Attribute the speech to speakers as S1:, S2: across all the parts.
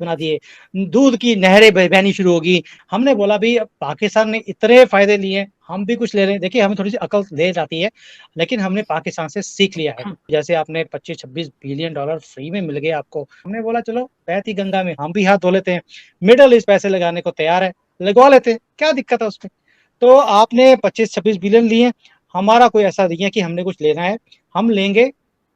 S1: बना दिए, दूध की नहरें बहनी शुरू होगी। हमने बोला भाई अब पाकिस्तान ने इतने फ़ायदे लिए, हम भी कुछ ले रहे हैं। देखिए हमें थोड़ी-सी अकल ले जाती है, लेकिन हमने पाकिस्तान से सीख लिया है। जैसे आपने 25-26 बिलियन डॉलर फ्री में मिल गए आपको। हमने बोला चलो बहती गंगा में हम भी हाथ धो लेते हैं। मिडल ईस्ट पैसे लगाने को तैयार है, लगवा लेते हैं, क्या दिक्कत है उसमें? तो आपने 25-26 बिलियन लिए, हमारा कोई ऐसा नहीं है कि हमने कुछ लेना है, हम लेंगे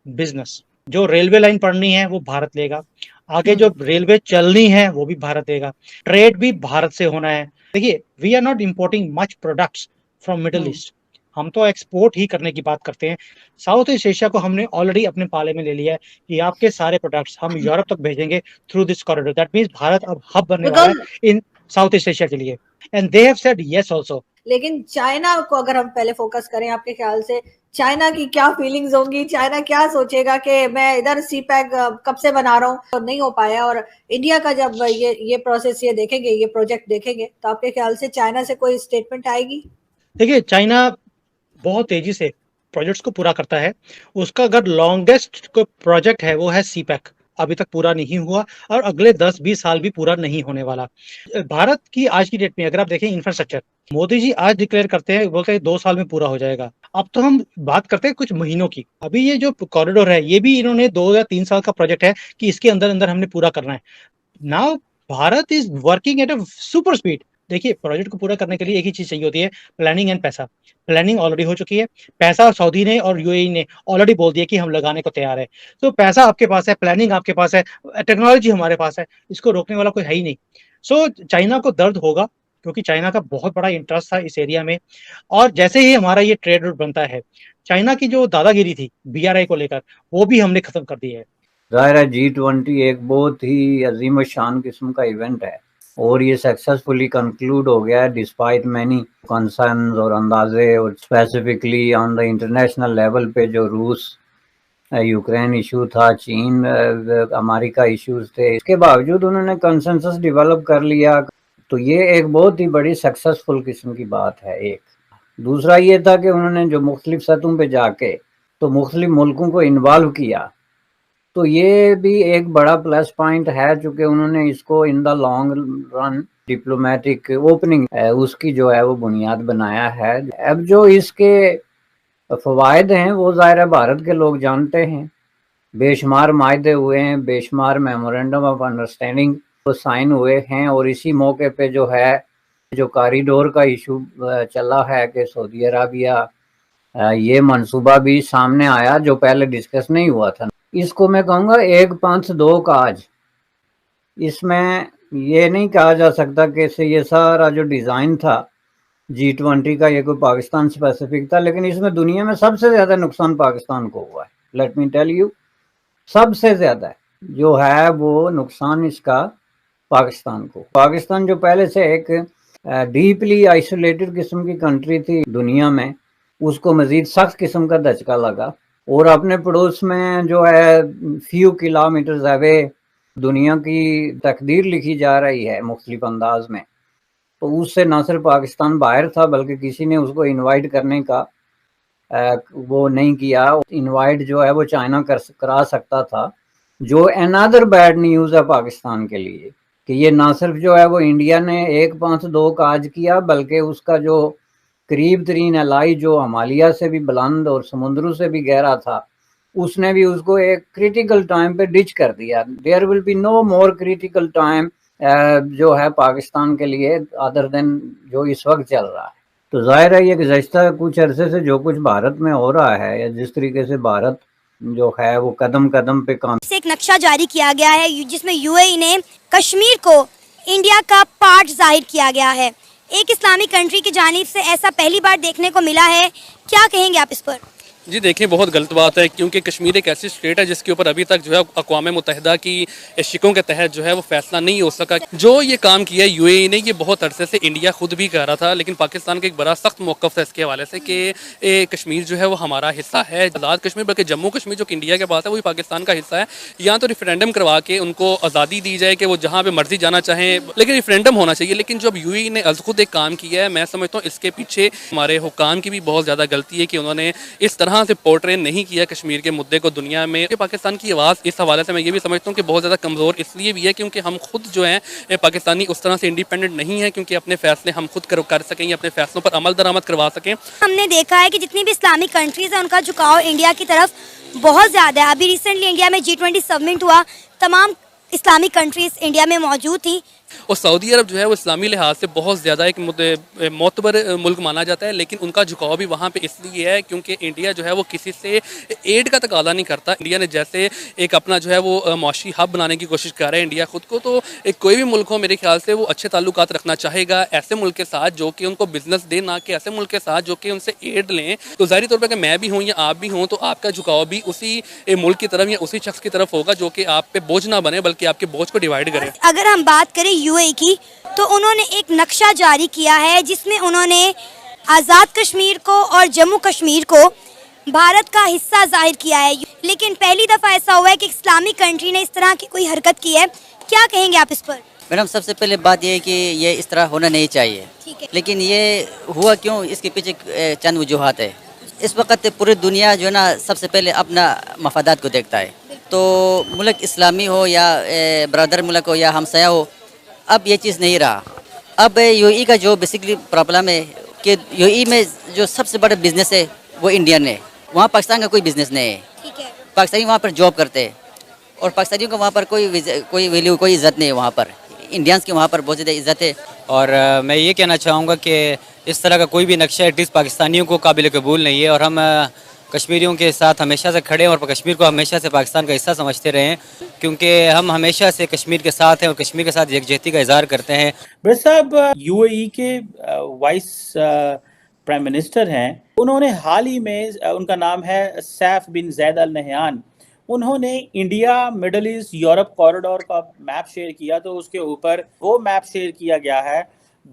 S1: बिज़नेस। जो रेलवे लाइन पड़नी है वो भारत लेगा, आगे जो रेलवे चलनी है वो भी भारत देगा, ट्रेड भी भारत से होना है। देखिए we are not importing much products from Middle East, हम तो एक्सपोर्ट ही करने की बात करते हैं। साउथ ईस्ट एशिया को हमने ऑलरेडी अपने पाले में ले लिया है कि आपके सारे प्रोडक्ट्स हम यूरोप तक भेजेंगे through this corridor. That means Bharat अब हब बनने वाला है इन साउथ ईस्ट एशिया के लिए, and they have said yes also.
S2: लेकिन चाइना को अगर हम पहले फोकस करें, आपके ख्याल से चाइना की क्या फीलिंग्स होंगी? चाइना क्या सोचेगा कि मैं इधर सी पैक कब से बना रहा हूँ और नहीं हो पाया, और इंडिया का जब ये प्रोसेस ये देखेंगे, ये प्रोजेक्ट देखेंगे, तो आपके ख्याल से चाइना से कोई स्टेटमेंट आएगी?
S1: देखिए चाइना बहुत तेजी से प्रोजेक्ट्स को पूरा करता है। उसका अगर लॉन्गेस्ट कोई प्रोजेक्ट है वो है सी पैक, अभी तक पूरा नहीं हुआ और अगले 10-20 साल भी पूरा नहीं होने वाला। भारत की आज की डेट में अगर आप देखें इंफ्रास्ट्रक्चर, मोदी जी आज डिक्लेयर करते हैं, बोलते हैं 2 साल में पूरा हो जाएगा। अब तो हम बात करते हैं कुछ महीनों की। अभी ये जो कॉरिडोर है ये भी इन्होंने 2 या 3 साल का प्रोजेक्ट है कि इसके अंदर-अंदर हमने पूरा करना है। Now Bharat is working at a super speed. देखिए प्रोजेक्ट को पूरा करने के लिए एक ही चीज चाहिए होती है, प्लानिंग एंड पैसा। प्लानिंग ऑलरेडी हो चुकी है, पैसा सऊदी ने और यूएई ने ऑलरेडी बोल दिया कि हम लगाने को तैयार है। तो पैसा आपके पास है, प्लानिंग आपके पास है, टेक्नोलॉजी हमारे पास है, इसको रोकने वाला कोई है ही नहीं। सो चाइना को दर्द होगा क्योंकि चाइना का बहुत बड़ा इंटरेस्ट था इस एरिया में। और जैसे ही हमारा ये ट्रेड रूट बनता है, चाइना की जो दादागिरी थी बीआरआई को लेकर वो भी हमने खत्म कर दी है।
S3: ज़ाहिर है G20 एक बहुत ही अजीम शान किस्म का इवेंट है और ये सक्सेसफुली कंक्लूड हो गया है डिस्पाइट मैनी कंसर्न्स और अंदाजे, और specifically on the international level पे जो रूस यूक्रेन इशू था, चीन अमेरिका इश्यूज थे, इसके बावजूद उन्होंने कंसेंसस डेवलप कर लिया। तो ये एक बहुत ही बड़ी सक्सेसफुल किस्म की बात है। एक दूसरा ये था कि उन्होंने जो मुख्तलिफ सतहों पे जाके तो मुख्तलिफ मुल्कों को इन्वॉल्व किया, तो ये भी एक बड़ा प्लस पॉइंट है, चूँकि उन्होंने इसको in the long run diplomatic opening उसकी जो है वो बुनियाद बनाया है। अब जो इसके फ़वाइद हैं वो ज़ाहिर है भारत के लोग जानते हैं। बेशुमार माहदे हुए हैं, बेशुमार मेमोरेंडम ऑफ अंडरस्टैंडिंग तो साइन हुए हैं, और इसी मौके पे जो है जो कॉरिडोर का इशू चला है कि सऊदी अरबिया ये मंसूबा भी सामने आया जो पहले डिस्कस नहीं हुआ था। इसको मैं कहूँगा 1-5-2 काज। इसमें ये नहीं कहा जा सकता कि ये सारा जो डिज़ाइन था G20 का ये कोई पाकिस्तान स्पेसिफिक था, लेकिन इसमें दुनिया में सबसे ज़्यादा नुकसान पाकिस्तान को हुआ है। लेट मी टेल यू, सबसे ज़्यादा जो है वो नुकसान इसका पाकिस्तान को। पाकिस्तान जो पहले से एक डीपली आइसोलेटेड किस्म की कंट्री थी दुनिया में, उसको मज़ीद सख्त किस्म का धचका लगा, और अपने पड़ोस में जो है फ्यू किलोमीटर्स अवे दुनिया की तकदीर लिखी जा रही है मुख्तलिफ अंदाज में। तो उससे ना सिर्फ पाकिस्तान बाहर था बल्कि किसी ने उसको इनवाइट करने का वो नहीं किया। इनवाइट जो है वो चाइना करा सकता था, जो अनदर बैड न्यूज़ है पाकिस्तान के लिए कि ये ना सिर्फ जो है वो इंडिया ने 1-5-2 काज किया, बल्कि उसका जो करीब तरीन अलाई जो हिमालय से भी बुलंद और समुद्रों से भी गहरा था, उसने भी उसको एक क्रिटिकल टाइम पे डिच कर दिया। There will be no more critical time जो है पाकिस्तान के लिए अदर देन जो इस वक्त चल रहा है। तो जाहिर है ये गुज़श्ता कुछ अरसे से जो कुछ भारत में हो रहा है, या जिस तरीके से भारत जो है वो कदम कदम पे काम
S4: से एक नक्शा जारी किया गया है जिसमें यूएई ने कश्मीर को इंडिया का पार्ट जाहिर किया गया है। एक इस्लामिक कंट्री की जानिब से ऐसा पहली बार देखने को मिला है, क्या कहेंगे आप इस पर?
S5: जी देखिए, बहुत गलत बात है, क्योंकि कश्मीर एक ऐसी स्टेट है जिसके ऊपर अभी तक जो है अक़वाम मुत्तहिदा की शिकों के तहत जो है वो फैसला नहीं हो सका। जो ये काम किया है यूएई ने, ये बहुत अरसे से इंडिया खुद भी कह रहा था, लेकिन पाकिस्तान का एक बड़ा सख्त मौक़िफ़ था इसके हवाले से कि कश्मीर जो है वो हमारा हिस्सा है, आज़ाद कश्मीर, बल्कि जम्मू कश्मीर जो कि इंडिया के पास है वो भी पाकिस्तान का हिस्सा है। या तो रेफरेंडम करवा के उनको आज़ादी दी जाए कि वो जहाँ पर मर्जी जाना चाहें, लेकिन रेफरेंडम होना चाहिए। लेकिन जो अब यूएई ने खुद एक काम किया है, मैं समझता हूँ इसके पीछे हमारे हुक्काम की भी बहुत ज़्यादा गलती है कि उन्होंने इस तरह तरह से पोर्ट्रे नहीं किया कश्मीर के मुद्दे को दुनिया में। पाकिस्तान की आवाज़ इस हवाले से मैं ये भी समझता हूँ कि बहुत ज़्यादा कमज़ोर इसलिए भी है क्योंकि हम खुद जो हैं पाकिस्तानी उस तरह से इंडिपेंडेंट नहीं है क्योंकि अपने फैसले हम खुद कर सकें, अपने फैसलों पर अमल दरामद करवा सकें।
S4: हमने देखा है कि जितनी भी इस्लामिक कंट्रीज़ हैं उनका झुकाव इंडिया की तरफ बहुत ज़्यादा है। अभी रिसेंटली इंडिया में G20 समिट हुआ, तमाम इस्लामिक कंट्रीज़ इंडिया में मौजूद थी।
S5: और सऊदी अरब जो है वो इस्लामी लिहाज से बहुत ज़्यादा एक मोतबर मुल्क माना जाता है, लेकिन उनका झुकाव भी वहाँ पे इसलिए है क्योंकि इंडिया जो है वो किसी से एड का तकाज़ा नहीं करता। इंडिया ने जैसे एक अपना जो है वो माशी हब बनाने की कोशिश कर रहा है इंडिया खुद को, तो एक कोई भी मुल्क हो मेरे ख्याल से वो अच्छे ताल्लुकात रखना चाहेगा ऐसे मुल्क के साथ जो कि उनको बिजनेस दे, ना कि ऐसे मुल्क के साथ जो कि उनसे एड लें। तो ज़ाहिर तौर पर अगर मैं भी हूँ या आप भी हों तो आपका झुकाव भी उसी मुल्क की तरफ या उसी शख्स की तरफ होगा जो कि आप पे बोझ ना बने बल्कि आपके बोझ को डिवाइड करे।
S4: अगर हम बात करें यूएई की तो उन्होंने एक नक्शा जारी किया है जिसमें उन्होंने आज़ाद कश्मीर को और जम्मू कश्मीर को भारत का हिस्सा जाहिर किया है, लेकिन पहली दफ़ा ऐसा हुआ है कि इस्लामिक कंट्री ने इस तरह की कोई हरकत की है। क्या कहेंगे आप इस पर?
S6: मैडम, सबसे पहले बात यह है कि ये इस तरह होना नहीं चाहिए,
S4: ठीक है।
S6: लेकिन ये हुआ क्यों, इसके पीछे चंद वजूहात है। इस वक्त पूरी दुनिया जो है ना सबसे पहले अपना मफादात को देखता है, तो मुल्क इस्लामी हो या ब्रदर मुल्क हो या हमसाया हो, अब ये चीज़ नहीं रहा। अब यूएई का जो बेसिकली प्रॉब्लम है कि यूएई में जो सबसे बड़ा बिजनेस है वो इंडियन है, वहाँ पाकिस्तान का कोई बिजनेस नहीं है।
S4: ठीक है।
S6: पाकिस्तानी वहाँ पर जॉब करते हैं और पाकिस्तानियों को वहाँ पर कोई वैल्यू, कोई इज़्ज़त नहीं है। वहाँ पर इंडियंस की वहाँ पर बहुत ज़्यादा इज़्ज़त है।
S7: और मैं ये कहना चाहूँगा कि इस तरह का कोई भी नक्शा एटलीस्ट पाकिस्तानियों को काबिल कबूल नहीं है और हम कश्मीरियों के साथ हमेशा से खड़े हैं और कश्मीर को हमेशा से पाकिस्तान का हिस्सा समझते रहे हैं, क्योंकि हम हमेशा से कश्मीर के साथ हैं और कश्मीर के साथ यकजहती का इजहार करते हैं।
S8: ब्रिट साहब यूएई के वाइस प्राइम मिनिस्टर हैं, उन्होंने हाल ही में, उनका नाम है सैफ बिन जैद अल नहयान, उन्होंने India middle east Europe corridor का मैप शेयर किया। तो उसके ऊपर वो मैप शेयर किया गया है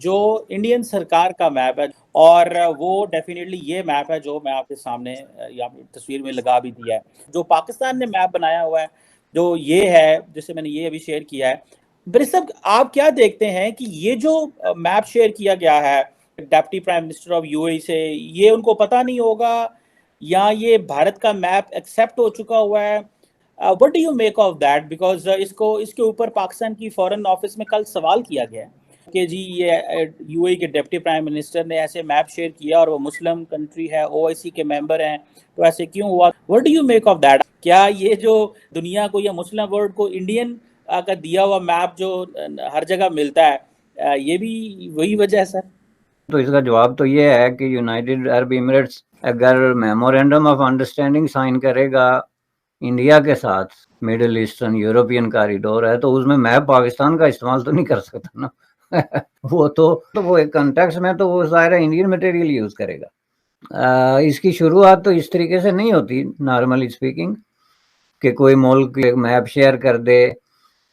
S8: जो इंडियन सरकार का मैप है और वो डेफिनेटली ये मैप है जो मैं आपके सामने यहाँ तस्वीर में लगा भी दिया है। जो पाकिस्तान ने मैप बनाया हुआ है जो ये है, जिसे मैंने ये अभी शेयर किया है। ब्रिट साहब, आप क्या देखते हैं कि ये जो मैप शेयर किया गया है deputy prime minister of UAE से, ये उनको पता नहीं होगा या ये भारत का मैप एक्सेप्ट हो चुका हुआ है? What do you make of that? Because इसके ऊपर पाकिस्तान की फॉरेन ऑफिस में कल सवाल किया गया कि जी ये यूएई के डिप्टी प्राइम मिनिस्टर ने ऐसे मैप शेयर किया और वो मुस्लिम कंट्री है, ओआईसी के मेंबर हैं, तो ऐसे क्यों हुआ? What do you make of that? क्या ये जो दुनिया को या मुस्लिम वर्ल्ड को इंडियन का दिया हुआ मैप जो हर जगह मिलता है, ये भी वही वजह है सर?
S3: तो इसका जवाब तो ये है कि यूनाइटेड अरब एमिरेट्स अगर मेमोरेंडम ऑफ अंडरस्टैंडिंग साइन करेगा इंडिया के साथ, मिडिल ईस्टर्न यूरोपियन कॉरिडोर है, तो उसमें मैप पाकिस्तान का इस्तेमाल तो नहीं कर सकता ना। वो एक कॉन्टेक्स्ट में तो वो सारा इंडियन मटेरियल यूज करेगा। इसकी शुरुआत तो इस तरीके से नहीं होती नॉर्मली स्पीकिंग कि कोई मुल्क मैप शेयर कर दे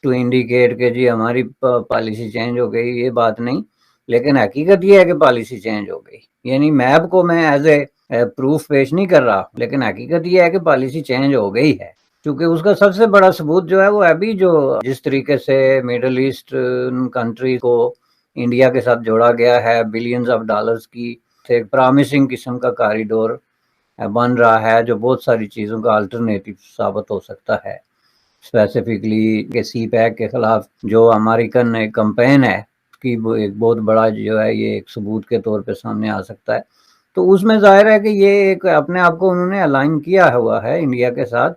S3: टू इंडिकेट कि जी हमारी पॉलिसी चेंज हो गई, ये बात नहीं। लेकिन हकीकत ये है कि पॉलिसी चेंज हो गई, यानी मैप को मैं एज ए प्रूफ पेश नहीं कर रहा, लेकिन हकीकत ये है कि पॉलिसी चेंज हो गई है। क्योंकि उसका सबसे बड़ा सबूत जो है वो अभी जो जिस तरीके से मिडिल ईस्ट कंट्री को इंडिया के साथ जोड़ा गया है, बिलियंस ऑफ डॉलर्स की एक प्रॉमिसिंग किस्म का कॉरिडोर बन रहा है जो बहुत सारी चीज़ों का अल्टरनेटिव साबित हो सकता है। स्पेसिफिकली के सी पैक के खिलाफ जो अमेरिकन एक कैंपेन है कि एक बहुत बड़ा जो है ये एक सबूत के तौर पे सामने आ सकता है। तो उसमें जाहिर है कि ये एक अपने आप को उन्होंने अलाइन किया हुआ है इंडिया के साथ।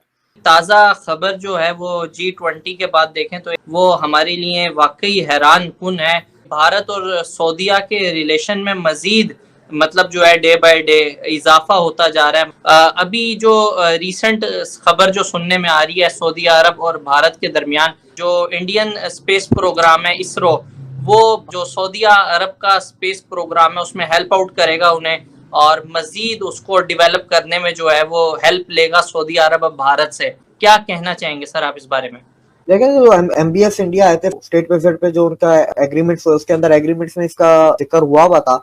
S9: ताज़ा खबर जो है वो G20 के बाद देखें तो वो हमारे लिए वाकई हैरान कुन है। भारत और सऊदीया के रिलेशन में मजीद मतलब जो है डे बाय डे इजाफा होता जा रहा है। अभी जो रिसेंट खबर जो सुनने में आ रही है सऊदी अरब और भारत के दरमियान, जो इंडियन स्पेस प्रोग्राम है इसरो, वो जो सऊदी अरब का स्पेस प्रोग्राम है उसमें हेल्प आउट करेगा उन्हें और मजीद उसको डेवलप करने में जो है वो हेल्प लेगा सऊदी अरब अब भारत से। क्या कहना चाहेंगे सर आप इस बारे में?
S10: देखिए जो एमबीएस इंडिया आए थे स्टेट विजिट पे, जो उनका एग्रीमेंट्स हुआ उसके अंदर एग्रीमेंट्स में इसका जिक्र हुआ था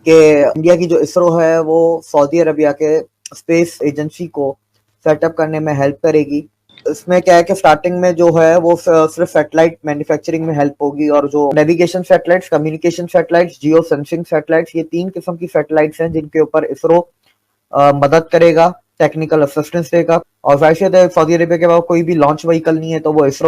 S10: कि इंडिया की जो इसरो है वो सऊदी अरबिया के स्पेस एजेंसी को सेटअप करने में हेल्प करेगी। इसमें क्या है कि स्टार्टिंग में जो है वो सिर्फ सैटेलाइट मैन्युफैक्चरिंग में हेल्प होगी और जो नेविगेशन सैटेलाइट्स, कम्युनिकेशन सैटेलाइट्स, जियो सेंसिंग सैटेलाइट्स, ये 3 किस्म की सैटेलाइट्स हैं जिनके ऊपर इसरो मदद करेगा। टेक्निकल असिस्टेंस देगा। और जाहिर सी बात है सऊदी अरेबिया के पास कोई भी लॉन्च व्हीकल नहीं है, तो वो इसरो